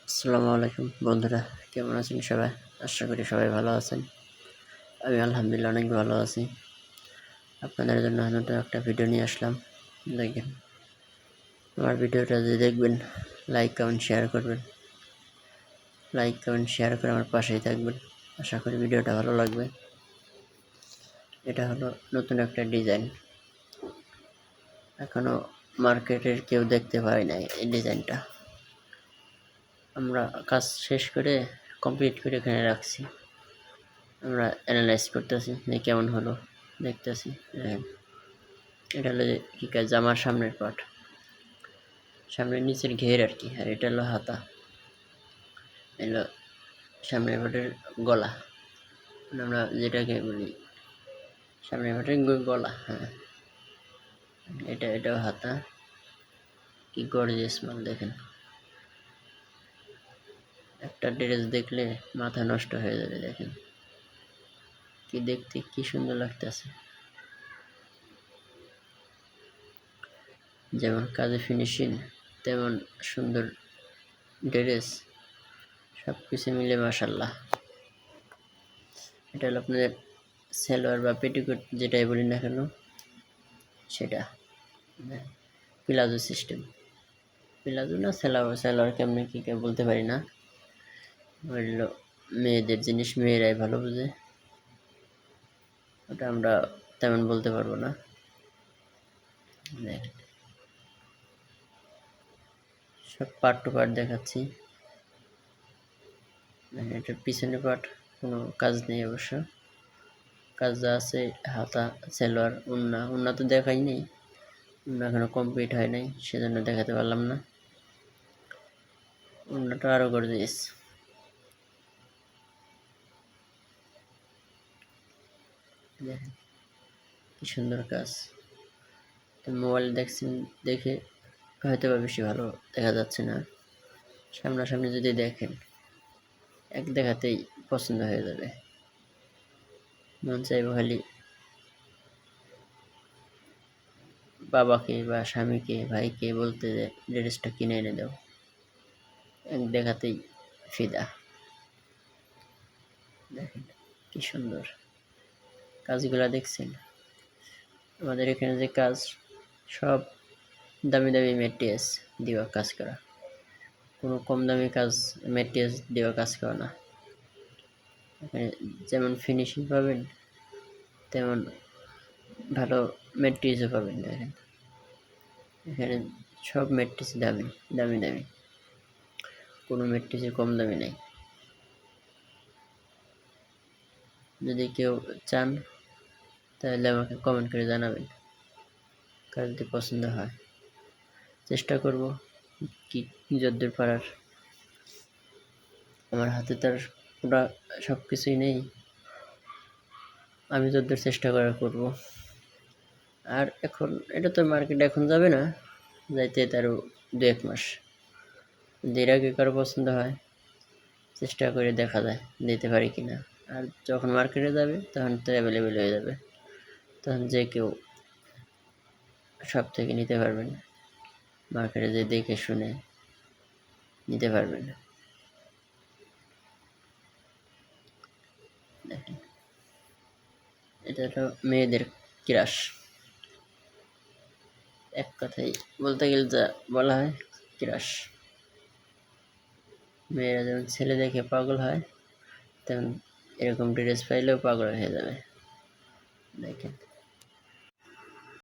আসসালামু আলাইকুম বন্ধুরা, কেমন আছেন সবাই? আশা করি সবাই ভালো আছেন। আমি আলহামদুলিল্লাহ অনেক ভালো আছি। আপনাদের জন্য নতুন একটা ভিডিও নিয়ে আসলাম। দেখেন, আমার ভিডিওটা যদি দেখবেন, লাইক কমেন্ট শেয়ার করবেন। লাইক কমেন্ট শেয়ার করে আমার পাশেই থাকবেন। আশা করি ভিডিওটা ভালো লাগবে। এটা হলো নতুন একটা ডিজাইন, এখনো মার্কেটের কেউ দেখতে পায় নাই এই ডিজাইনটা। আমরা কাজ শেষ করে কমপ্লিট করে এখানে রাখছি। আমরা অ্যানালাইজ করতেছি যে কেমন হলো, দেখতেছি। এটা হলো কি কাজ, জামার সামনের পার্ট, সামনের নিচের ঘের আর কি। আর এটা হলো হাতা, এলো সামনের পাটের গলা, আমরা যেটাকে বলি সামনের পাটের গলা। হ্যাঁ, এটাও হাতা। কি গর্জিয়াস মাল দেখেন, একটা ড্রেস দেখলে মাথা নষ্ট হয়ে যাবে। দেখেন কি দেখতে কি সুন্দর লাগতেছে, যেমন কাজে ফিনিশিং তেমন সুন্দর ড্রেস, সব কিছু মিলে মাশাল্লাহ। এটা হলো আপনাদের সালোয়ার বা পেটিকোট যেটাই বলি না কেন, সেটা প্লাজো সিস্টেম। প্লাজো না সালোয়ার কেমনি কি বলতে পারি না। ওইগুলো মেয়েদের জিনিস, মেয়েরাই ভালো বুঝে, ওটা আমরা তেমন বলতে পারবো না। সব পার্ট টু পার্ট দেখাচ্ছি। এটার পিছনে পার্ট কোনো কাজ নেই অবশ্য, কাজ যা আছে হাতা, সালোয়ার, উন্না তো দেখাই নেই, উন্না এখনো কমপ্লিট হয় নাই, সেজন্য দেখাতে পারলাম না। উন্নাটা আরো গর্জিয়াস, দেখেন কি সুন্দর কাজ। মোবাইল দেখছেন দেখে হয়তো বা বেশি ভালো দেখা যাচ্ছে না, সামনাসামনি যদি দেখেন এক দেখাতেই পছন্দ হয়ে যাবে। মন চাইবে খালি বাবাকে বা স্বামীকে, ভাইকে বলতে যে ড্রেসটা কিনে এনে দাও, এক দেখাতেই ফিদা। দেখেন কি সুন্দর কাজগুলা দেখছেন। আমাদের এখানে যে কাজ, সব দামি দামি মেটেরিয়ালস দেওয়া কাজ করা, কোনো কম দামি কাজ মেটেরিয়ালস দেওয়া কাজ করা না। এখানে যেমন ফিনিশিং পাবেন তেমন ভালো মেটেরিয়ালসও পাবেন। দেখেন এখানে সব মেট্রিক্স দামি দামি দামি, কোনো মেট্রিক্সে কম দামি নেই। যদি কেউ চান তাহলে আমাকে কমেন্ট করে জানাবেন, কার যদি পছন্দ হয়। চেষ্টা করব কি যদ্দূর পারার। আমার হাতে তার পুরা সব কিছুই নেই, আমি যদ্দূর চেষ্টা করার করব। আর এখন এটা তো মার্কেটে এখন যাবে না, যাইতে তারও 2-1 মাস। যদি এর আগে কারো পছন্দ হয় চেষ্টা করে দেখা যায় দিতে পারি কিনা। আর যখন মার্কেটে যাবে তখন তো অ্যাভেলেবেল হয়ে যাবে, তখন যে কেউ সব থেকে নিতে পারবেন, মার্কেটে যে দেখে শুনে নিতে পারবেন। দেখেন এটা হলো মেয়েদের ক্রাশ, এক কথাই বলতে গেলে যা বলা হয় ক্রাশ। মেয়েরা যেমন ছেলে দেখে পাগল হয়, তেমন এরকম ড্রেস পাইলেও পাগল হয়ে যাবে। দেখেন